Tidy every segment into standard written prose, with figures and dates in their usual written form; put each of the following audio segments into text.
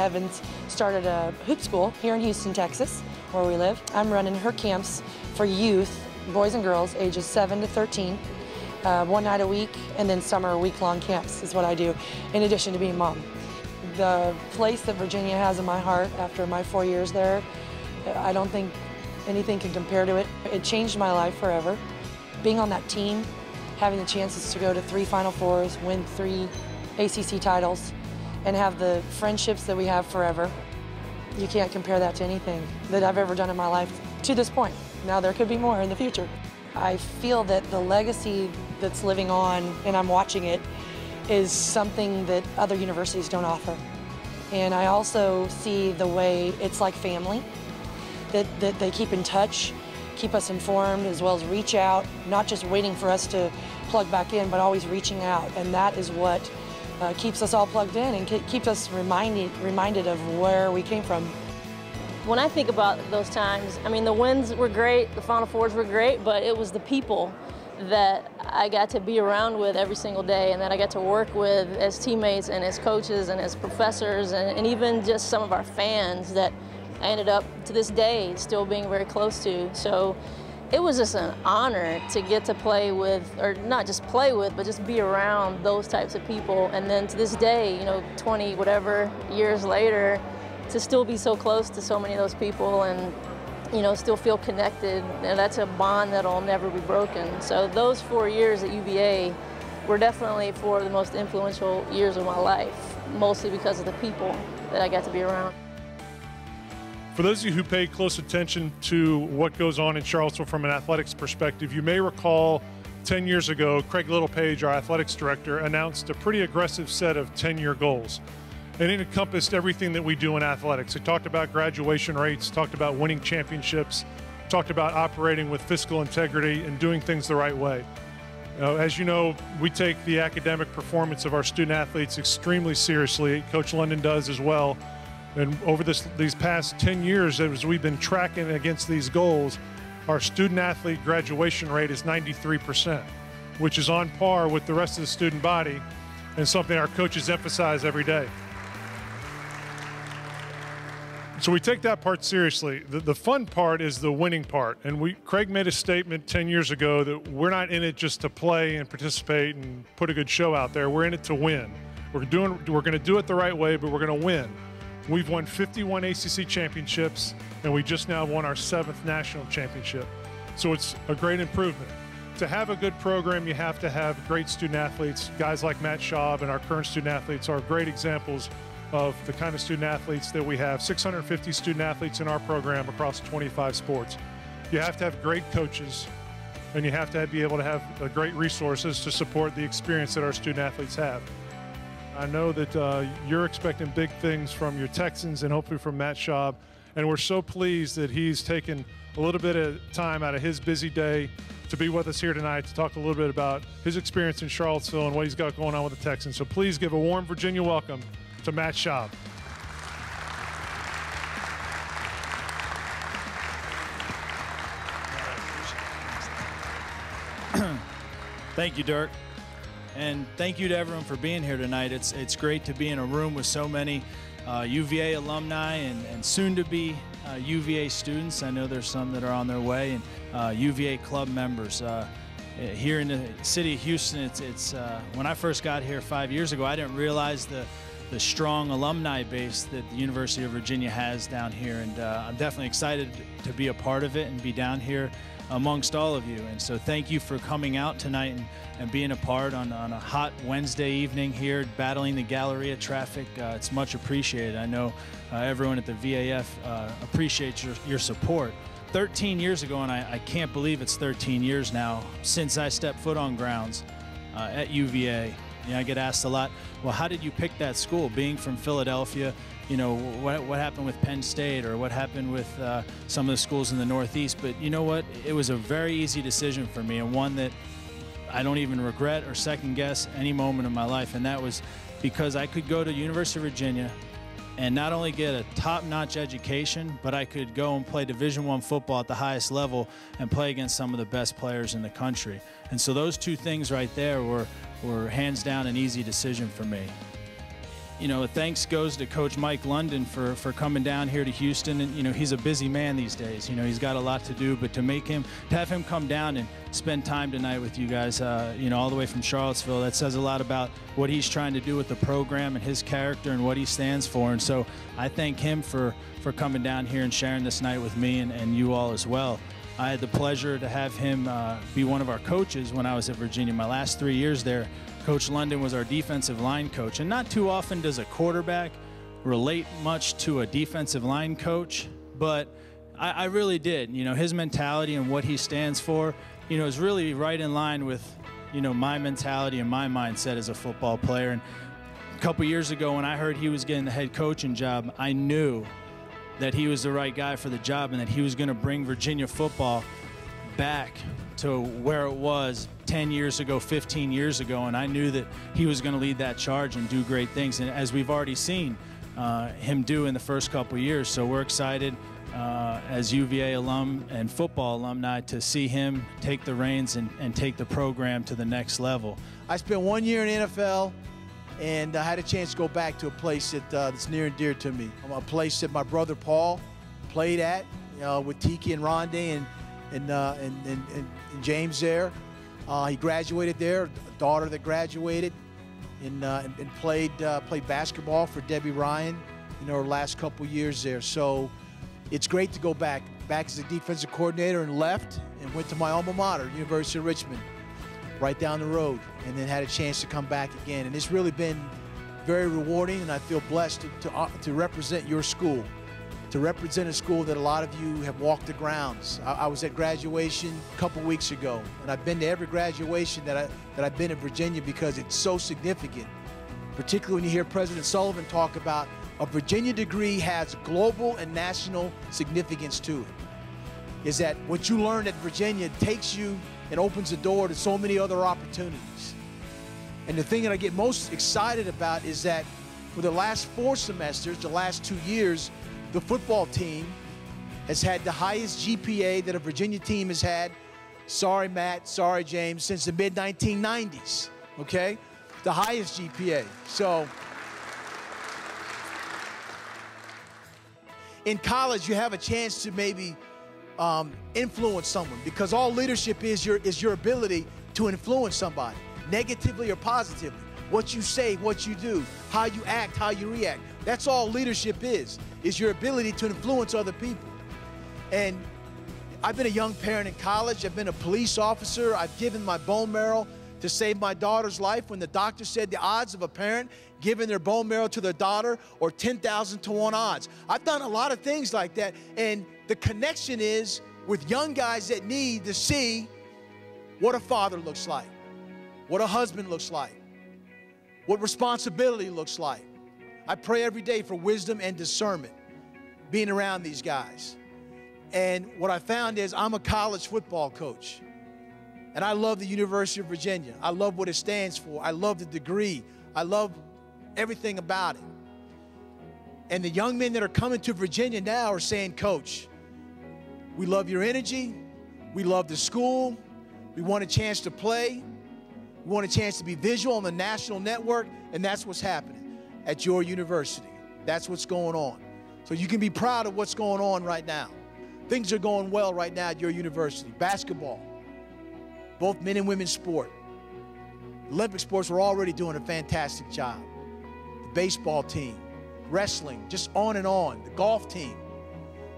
Evans started a hoop school here in Houston, Texas, where we live. I'm running her camps for youth, boys and girls, ages 7 to 13, one night a week, and then summer week-long camps is what I do, in addition to being mom. The place that Virginia has in my heart after my 4 years there, I don't think anything can compare to it. It changed my life forever. Being on that team, having the chances to go to 3 Final Fours, win 3 ACC titles, and have the friendships that we have forever, you can't compare that to anything that I've ever done in my life to this point. Now there could be more in the future. I feel that the legacy that's living on, and I'm watching it, is something that other universities don't offer. And I also see the way it's like family, that they keep in touch, keep us informed, as well as reach out, not just waiting for us to plug back in, but always reaching out. And that is what keeps us all plugged in and keeps us reminded of where we came from. When I think about those times, I mean, the wins were great, the Final Fours were great, but it was the people that I got to be around with every single day and that I got to work with as teammates and as coaches and as professors and even just some of our fans that I ended up, to this day, still being very close to. So it was just an honor to get to play with, or not just play with, but just be around those types of people. And then to this day, you know, 20 whatever years later, to still be so close to so many of those people and, you know, still feel connected. And that's a bond that'll never be broken. So those 4 years at UVA were definitely 4 of the most influential years of my life, mostly because of the people that I got to be around. For those of you who pay close attention to what goes on in Charlottesville from an athletics perspective, you may recall 10 years ago, Craig Littlepage, our athletics director, announced a pretty aggressive set of 10-year goals. And it encompassed everything that we do in athletics. It talked about graduation rates, talked about winning championships, talked about operating with fiscal integrity and doing things the right way. As you know, we take the academic performance of our student athletes extremely seriously. Coach London does as well. And over these past 10 years, as we've been tracking against these goals, our student athlete graduation rate is 93%, which is on par with the rest of the student body and something our coaches emphasize every day. So we take that part seriously. The fun part is the winning part. And Craig made a statement 10 years ago that we're not in it just to play and participate and put a good show out there. We're in it to win. We're going to do it the right way, but we're going to win. We've won 51 ACC championships, and we just now won our 7th national championship. So it's a great improvement. To have a good program, you have to have great student athletes. Guys like Matt Schaub and our current student athletes are great examples of the kind of student athletes that we have. 650 student athletes in our program across 25 sports. You have to have great coaches, and you have to be able to have great resources to support the experience that our student athletes have. I know that you're expecting big things from your Texans and hopefully from Matt Schaub, and we're so pleased that he's taken a little bit of time out of his busy day to be with us here tonight to talk a little bit about his experience in Charlottesville and what he's got going on with the Texans. So please give a warm Virginia welcome to Matt Schaub. Thank you, Dirk. And thank you to everyone for being here tonight. It's great to be in a room with so many UVA alumni and soon-to-be UVA students. I know there's some that are on their way, and UVA club members. Here in the city of Houston, when I first got here 5 years ago, I didn't realize the strong alumni base that the University of Virginia has down here, and I'm definitely excited to be a part of it and be down here amongst all of you. And so thank you for coming out tonight and being a part on a hot Wednesday evening here, battling the Galleria traffic. It's much appreciated. I know everyone at the VAF appreciates your support. 13 years ago, and I can't believe it's 13 years now since I stepped foot on grounds at UVA. You know, I get asked a lot, well, how did you pick that school? Being from Philadelphia, you know, what happened with Penn State or what happened with some of the schools in the Northeast? But you know what? It was a very easy decision for me, and one that I don't even regret or second guess any moment of my life. And that was because I could go to University of Virginia and not only get a top-notch education, but I could go and play Division I football at the highest level and play against some of the best players in the country. And so those two things right there were hands down an easy decision for me. you know, thanks goes to Coach Mike London for coming down here to Houston. And, you know, he's a busy man these days. You know, he's got a lot to do, but to have him come down and spend time tonight with you guys, you know, all the way from Charlottesville, that says a lot about what he's trying to do with the program and his character and what he stands for. And so I thank him for coming down here and sharing this night with me and you all as well. I had the pleasure to have him be one of our coaches when I was at Virginia. My last 3 years there, Coach London was our defensive line coach. And not too often does a quarterback relate much to a defensive line coach, but I really did. You know, his mentality and what he stands for, you know, is really right in line with, you know, my mentality and my mindset as a football player. And a couple years ago when I heard he was getting the head coaching job, I knew that he was the right guy for the job and that he was going to bring Virginia football back to where it was 10 years ago, 15 years ago, and I knew that he was going to lead that charge and do great things, and as we've already seen him do in the first couple of years. So we're excited as UVA alum and football alumni to see him take the reins and take the program to the next level. I spent 1 year in the NFL, and I had a chance to go back to a place that's near and dear to me. A place that my brother Paul played at, with Tiki and Rondé and James there. He graduated there, a daughter that graduated, and played basketball for Debbie Ryan, her last couple years there. So it's great to go back as a defensive coordinator, and left and went to my alma mater, University of Richmond, right down the road, and then had a chance to come back again. And it's really been very rewarding, and I feel blessed to represent your school, to represent a school that a lot of you have walked the grounds. I was at graduation a couple weeks ago, and I've been to every graduation that I've been in Virginia because it's so significant, particularly when you hear President Sullivan talk about a Virginia degree has global and national significance to it. Is that what you learn at Virginia takes you and opens the door to so many other opportunities. And the thing that I get most excited about is that for the last 4 semesters, the last 2 years, the football team has had the highest GPA that a Virginia team has had. Sorry, Matt, sorry, James, since the mid-1990s, okay? The highest GPA. So in college, you have a chance to maybe influence someone, because all leadership is your ability to influence somebody, negatively or positively. What you say, what you do, how you act, how you react. That's all leadership is your ability to influence other people. And I've been a young parent in college. I've been a police officer. I've given my bone marrow to save my daughter's life when the doctor said the odds of a parent giving their bone marrow to their daughter are 10,000 to 1 odds. I've done a lot of things like that, and the connection is with young guys that need to see what a father looks like, what a husband looks like, what responsibility looks like. I pray every day for wisdom and discernment being around these guys. And what I found is I'm a college football coach, and I love the University of Virginia. I love what it stands for. I love the degree. I love everything about it. And the young men that are coming to Virginia now are saying, Coach, we love your energy. We love the school. We want a chance to play. We want a chance to be visual on the national network, and that's what's happening at your university. That's what's going on. So you can be proud of what's going on right now. Things are going well right now at your university. Basketball, both men and women's sport. Olympic sports are already doing a fantastic job. The baseball team, wrestling, just on and on. The golf team,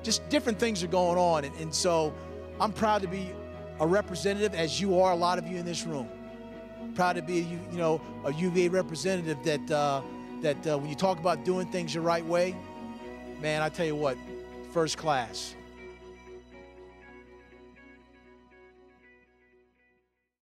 just different things are going on. And so I'm proud to be a representative, as you are, a lot of you in this room. Proud to be, a UVA representative that when you talk about doing things the right way, man, I tell you what, first class.